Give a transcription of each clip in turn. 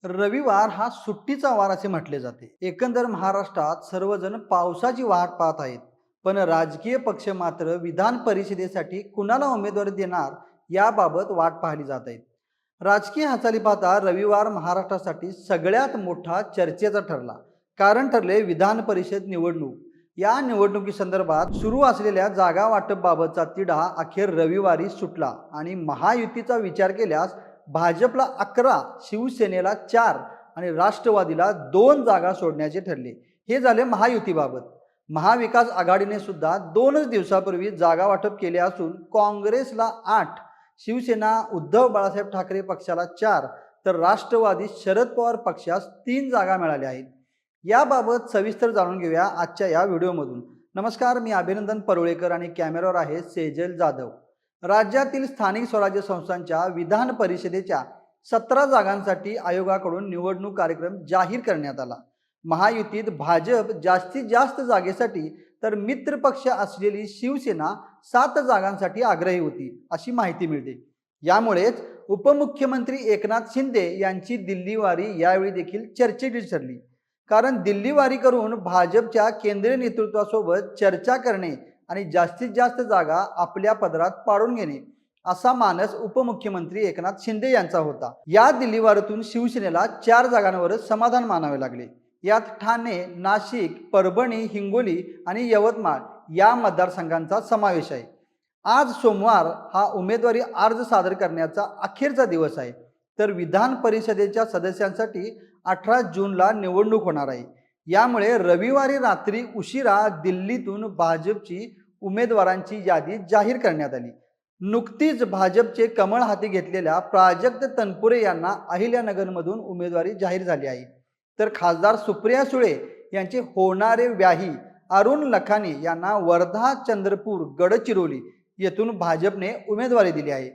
रविवार हा सुट्टीचा वार असे म्हटले जाते. एकंदर महाराष्ट्रात सर्वजण पावसाची वाट पाहत आहेत. पण राजकीय पक्ष मात्र विधान परिषदेसाठी कुणाला उमेदवारी देणार याबाबत वाट पाहिली जात आहेत. राजकीय हालचाली पाहता रविवार महाराष्ट्रासाठी सगळ्यात मोठा चर्चेचा ठरला. कारण ठरले विधान परिषद निवडणूक. या निवडणुकीसंदर्भात सुरू असलेल्या जागा वाटपबाबतचा तिढा अखेर रविवारी सुटला आणि महायुतीचा विचार केल्यास भाजपला 11, शिवसेनेला 4 आणि राष्ट्रवादीला 2 जागा सोडण्याचे ठरले. हे झाले महायुतीबाबत. महाविकास आघाडीने सुद्धा 2च दिवसापूर्वी जागा वाटप केले असून काँग्रेसला 8, शिवसेना उद्धव बाळासाहेब ठाकरे पक्षाला 4 तर राष्ट्रवादी शरद पवार पक्षास 3 जागा मिळाल्या आहेत. याबाबत सविस्तर जाणून घेऊया आजच्या या व्हिडिओमधून. नमस्कार, मी अभिनंदन परुळेकर आणि कॅमेरावर आहे सेजल जाधव. राज्यातील स्थानिक स्वराज्य संस्थांच्या विधान परिषदेच्या 17 जागांसाठी आयोगाकडून निवडणूक कार्यक्रम जाहीर करण्यात आला. महायुतीत भाजप जास्तीत जास्त जागेसाठी तर मित्र पक्ष असलेली शिवसेना 7 जागांसाठी आग्रही होती अशी माहिती मिळते. यामुळेच उपमुख्यमंत्री एकनाथ शिंदे यांची दिल्लीवारी यावेळी देखील चर्चेची ठरली. कारण दिल्लीवारी करून भाजपच्या केंद्रीय नेतृत्वासोबत चर्चा करणे आणि जास्तीत जास्त जागा आपल्या पदरात पाडून घेणे असा मानस उपमुख्यमंत्री एकनाथ शिंदे यांचा होता. या दिल्लीवारीतून शिवसेनेला 4 जागांवरच समाधान मानावे लागले. यात ठाणे, नाशिक, परभणी, हिंगोली आणि यवतमाळ या मतदारसंघांचा समावेश आहे. आज सोमवार हा उमेदवारी अर्ज सादर करण्याचा अखेरचा दिवस आहे. तर विधान परिषदेच्या सदस्यांसाठी 18 जूनला निवडणूक होणार आहे. यामुळे रविवारी रात्री उशिरा दिल्लीतून भाजपची उमेदवारांची यादी जाहीर करण्यात आली. नुकतीच भाजपचे कमळ हाती घेतलेल्या प्राजक्त तनपुरे यांना अहिल्यानगरमधून उमेदवारी जाहीर झाली आहे. तर खासदार सुप्रिया सुळे यांचे होणारे व्याही अरुण लखानी यांना वर्धा, चंद्रपूर, गडचिरोली येथून भाजपने उमेदवारी दिली आहे.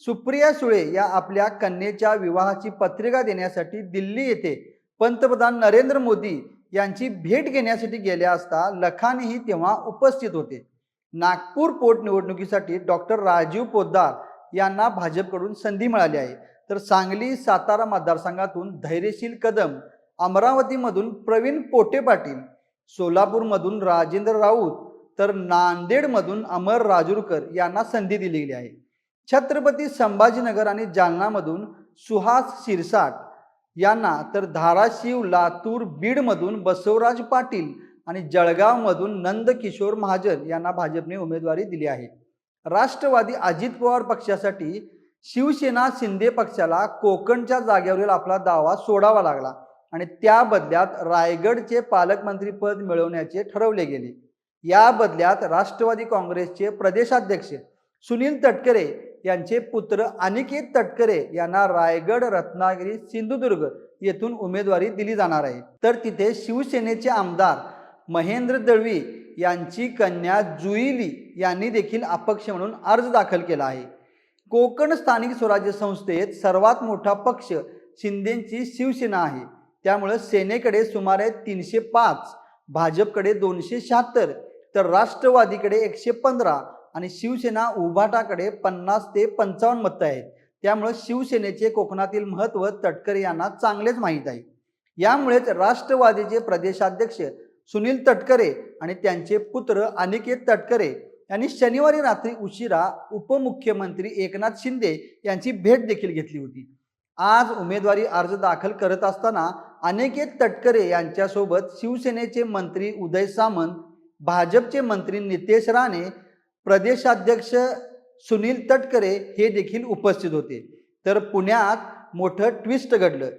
सुप्रिया सुळे या आपल्या कन्येच्या विवाहाची पत्रिका देण्यासाठी दिल्ली येथे पंतप्रधान नरेंद्र मोदी यांची भेट घेण्यासाठी गेल्या असता लखानीही तेव्हा उपस्थित होते. नागपूर पोटनिवडणुकीसाठी डॉक्टर राजीव पोद्दार यांना भाजपकडून संधी मिळाली आहे. तर सांगली, सातारा मतदारसंघातून धैर्यशील कदम, अमरावतीमधून प्रवीण पोटे पाटील, सोलापूरमधून राजेंद्र राऊत तर नांदेडमधून अमर राजूरकर यांना संधी दिली गेली आहे. छत्रपती संभाजीनगर आणि जालनामधून सुहास शिरसाट यांना तर धाराशिव, लातूर, बीडमधून बसवराज पाटील आणि जळगावमधून नंदकिशोर महाजन यांना भाजपने उमेदवारी दिली आहे. राष्ट्रवादी अजित पवार पक्षासाठी शिवसेना शिंदे पक्षाला कोकणच्या जागेवरील आपला दावा सोडावा लागला आणि त्या बदल्यात रायगडचे पालकमंत्री पद मिळवण्याचे ठरवले गेले. या बदल्यात राष्ट्रवादी काँग्रेसचे प्रदेशाध्यक्ष सुनील तटकरे यांचे पुत्र अनिकेत तटकरे यांना रायगड, रत्नागिरी, सिंधुदुर्ग येथून उमेदवारी दिली जाणार आहे. तर तिथे शिवसेनेचे आमदार महेंद्र दळवी यांची कन्या जुईली यांनी देखील अपक्ष म्हणून अर्ज दाखल केला आहे. कोकण स्थानिक स्वराज्य संस्थेत सर्वात मोठा पक्ष शिंदेची शिवसेना आहे. त्यामुळे सेनेकडे सुमारे 305, भाजपकडे 276 तर राष्ट्रवादीकडे 115 आणि शिवसेना उभाटाकडे 50 ते 55 मतं आहेत. त्यामुळे शिवसेनेचे कोकणातील महत्त्व तटकरे यांना चांगलेच माहीत आहे. यामुळेच राष्ट्रवादीचे प्रदेशाध्यक्ष सुनील तटकरे आणि त्यांचे पुत्र अनिकेत तटकरे यांनी शनिवारी रात्री उशिरा उपमुख्यमंत्री एकनाथ शिंदे यांची भेट देखील घेतली होती. आज उमेदवारी अर्ज दाखल करत असताना अनिकेत तटकरे यांच्यासोबत शिवसेनेचे मंत्री उदय सामंत, भाजपचे मंत्री नितेश राणे, प्रदेशाध्यक्ष सुनील तटकरे हे देखील उपस्थित होते. तर पुण्यात मोठं ट्विस्ट घडलं.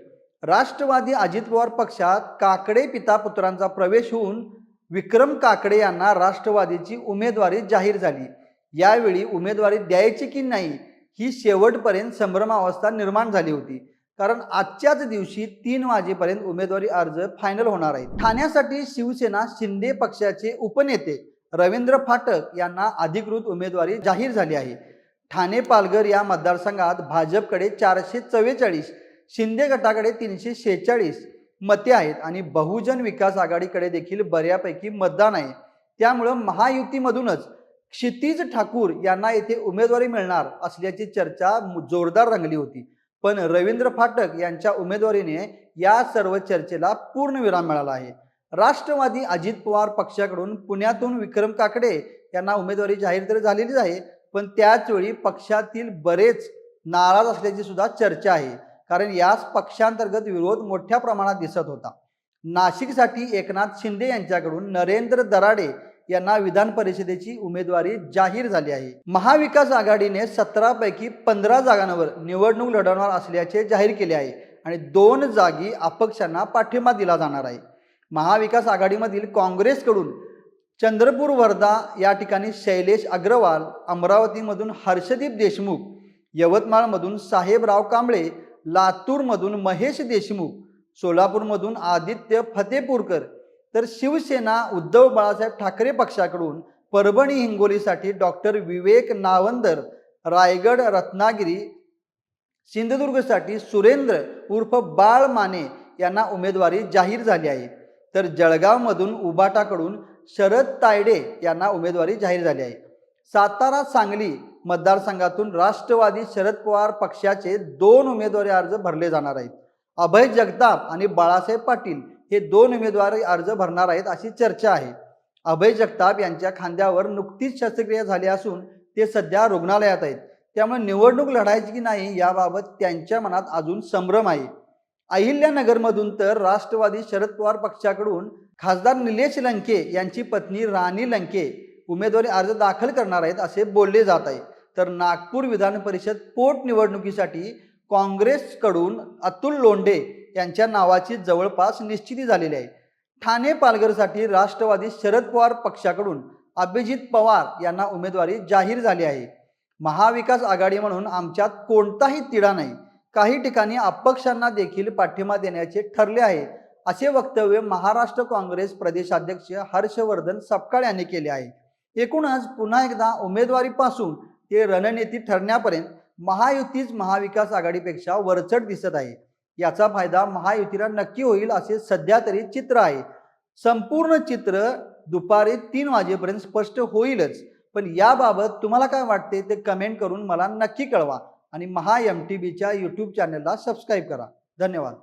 राष्ट्रवादी अजित पवार पक्षात काकडे पिता पुत्रांचा प्रवेश होऊन विक्रम काकडे यांना राष्ट्रवादीची उमेदवारी जाहीर झाली. यावेळी उमेदवारी द्यायची की नाही ही शेवटपर्यंत संभ्रमावस्था निर्माण झाली होती. कारण आजच्याच दिवशी 3 वाजेपर्यंत उमेदवारी अर्ज फायनल होणार आहे. ठाण्यासाठी शिवसेना शिंदे पक्षाचे उपनेते रवींद्र फाटक यांना अधिकृत उमेदवारी जाहीर झाली आहे. ठाणे पालघर या मतदारसंघात भाजपकडे 444, शिंदे गटाकडे 346 मते आहेत आणि बहुजन विकास आघाडीकडे देखील बऱ्यापैकी मतदान आहे. त्यामुळे महायुतीमधूनच क्षितिज ठाकूर यांना येथे उमेदवारी मिळणार असल्याची चर्चा जोरदार रंगली होती. पण रवींद्र फाटक यांच्या उमेदवारीने या सर्व चर्चेला पूर्णविराम मिळाला आहे. राष्ट्रवादी अजित पवार पक्षाकडून पुण्यातून विक्रम काकडे यांना उमेदवारी जाहीर तर झालेलीच आहे, पण त्याचवेळी पक्षातील बरेच नाराज असल्याची सुद्धा चर्चा आहे. कारण याच पक्षांतर्गत विरोध मोठ्या प्रमाणात दिसत होता. नाशिकसाठी एकनाथ शिंदे यांच्याकडून नरेंद्र दराडे यांना विधान परिषदेची उमेदवारी जाहीर झाली आहे. महाविकास आघाडीने 17 पैकी 15 जागांवर निवडणूक लढवणार असल्याचे जाहीर केले आहे आणि 2 जागी अपक्षांना पाठिंबा दिला जाणार आहे. महाविकास आघाडीमधील काँग्रेसकडून चंद्रपूर वर्धा या ठिकाणी शैलेश अग्रवाल, अमरावतीमधून हर्षदीप देशमुख, यवतमाळमधून साहेबराव कांबळे, लातूरमधून महेश देशमुख, सोलापूरमधून आदित्य फतेपूरकर, तर शिवसेना उद्धव बाळासाहेब ठाकरे पक्षाकडून परभणी हिंगोलीसाठी डॉक्टर विवेक नावंदर, रायगड रत्नागिरी सिंधुदुर्गसाठी सुरेंद्र उर्फ बाळ माने यांना उमेदवारी जाहीर झाली आहे. तर जळगावमधून उबाटाकडून शरद तायडे यांना उमेदवारी जाहीर झाली आहे. सातारा सांगली मतदारसंघातून राष्ट्रवादी शरद पवार पक्षाचे 2 उमेदवारी अर्ज भरले जाणार आहेत. अभय जगताप आणि बाळासाहेब पाटील हे 2 उमेदवारी अर्ज भरणार आहेत अशी चर्चा आहे. अभय जगताप यांच्या खांद्यावर नुकतीच शस्त्रक्रिया झाली असून ते सध्या रुग्णालयात आहेत. त्यामुळे निवडणूक लढायची की नाही याबाबत त्यांच्या मनात अजून संभ्रम आहे. अहिल्यानगरमधून तर राष्ट्रवादी शरद पवार पक्षाकडून खासदार निलेश लंके यांची पत्नी राणी लंके उमेदवारी अर्ज दाखल करणार आहेत असे बोलले जात आहे. तर नागपूर विधान परिषद पोटनिवडणुकीसाठी काँग्रेसकडून अतुल लोंढे यांच्या नावाची जवळपास निश्चिती झालेली आहे. ठाणे पालघरसाठी राष्ट्रवादी शरद पवार पक्षाकडून अभिजित पवार यांना उमेदवारी जाहीर झाली आहे. महाविकास आघाडी म्हणून आमच्यात कोणताही तिढा नाही, काही ठिकाणी अपक्षांना देखील पाठिंबा देण्याचे ठरले आहे असे वक्तव्य महाराष्ट्र काँग्रेस प्रदेशाध्यक्ष हर्षवर्धन सपकाळ यांनी केले आहे. एकूणच पुन्हा एकदा उमेदवारीपासून ते रणनीती ठरण्यापर्यंत महायुतीच महाविकास आघाडीपेक्षा वरचढ दिसत आहे. याचा फायदा महायुतीला नक्की होईल असे सध्या तरी चित्र आहे. संपूर्ण चित्र दुपारी 3 वाजेपर्यंत स्पष्ट होईलच, पण याबाबत तुम्हाला काय वाटते ते कमेंट करून मला नक्की कळवा आणि महा MTBच्या यूट्यूब चॅनलला सबस्क्राईब करा. धन्यवाद.